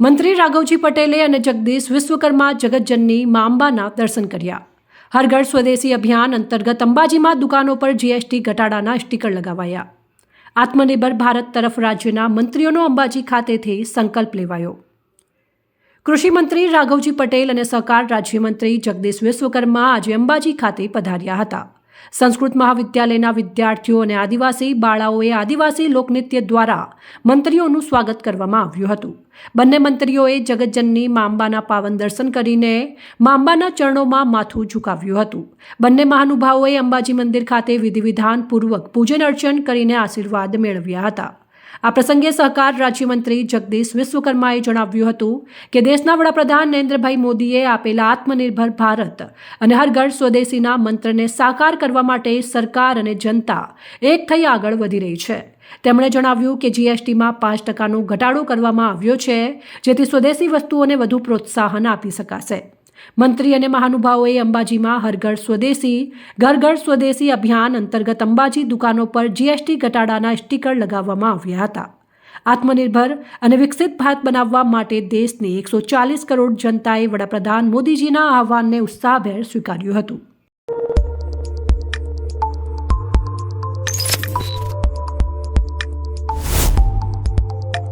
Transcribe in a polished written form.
મંત્રી રાઘવજી પટેલે અને જગદીશ વિશ્વકર્મા જગતજનની મા અંબાના દર્શન કર્યા. હર ઘર સ્વદેશી અભિયાન અંતર્ગત અંબાજીમાં દુકાનો પર જીએસટી ઘટાડાના સ્ટીકર લગાવાયા. આત્મનિર્ભર ભારત તરફ રાજ્યના મંત્રીઓનો અંબાજી ખાતેથી સંકલ્પ લેવાયો. કૃષિ મંત્રી રાઘવજી પટેલ અને સહકાર રાજ્યમંત્રી જગદીશ વિશ્વકર્મા આજે અંબાજી ખાતે પધાર્યા હતા. સંસ્કૃત મહાવિદ્યાલયના વિદ્યાર્થીઓ અને આદિવાસી બાળાઓએ આદિવાસી લોકનૃત્ય દ્વારા મંત્રીઓનું સ્વાગત કરવામાં આવ્યું હતું. બંને મંત્રીઓએ જગતજનની મા અંબાના પાવન દર્શન કરીને મા અંબાના ચરણોમાં માથું ઝુકાવ્યું હતું. બંને મહાનુભાવોએ અંબાજી મંદિર ખાતે વિધિવિધાનપૂર્વક પૂજન અર્ચન કરીને આશીર્વાદ મેળવ્યા હતા. આ પ્રસંગે સહકાર રાજ્યમંત્રી જગદીશ વિશ્વકર્માએ જણાવ્યું હતું કે દેશના વડાપ્રધાન નરેન્દ્રભાઈ મોદીએ આપેલા આત્મનિર્ભર ભારત અને હર ઘર સ્વદેશીના મંત્રને સાકાર કરવા માટે સરકાર અને જનતા એક થઈ આગળ વધી રહી છે. તેમણે જણાવ્યું કે જીએસટીમાં 5% ઘટાડો કરવામાં આવ્યો છે, જેથી સ્વદેશી વસ્તુઓને વધુ પ્રોત્સાહન આપી શકાશે. મંત્રી અને મહાનુભાવોએ અંબાજીમાં હર ઘર સ્વદેશી અભિયાન અંતર્ગત અંબાજી દુકાનો પર જીએસટી ઘટાડાના સ્ટીકર લગાવવામાં આવ્યા હતા. આત્મનિર્ભર અને વિકસિત ભારત બનાવવા માટે દેશની 140 કરોડ જનતાએ વડાપ્રધાન મોદીજીના આહ્વાનને ઉત્સાહભેર સ્વીકાર્યું હતું.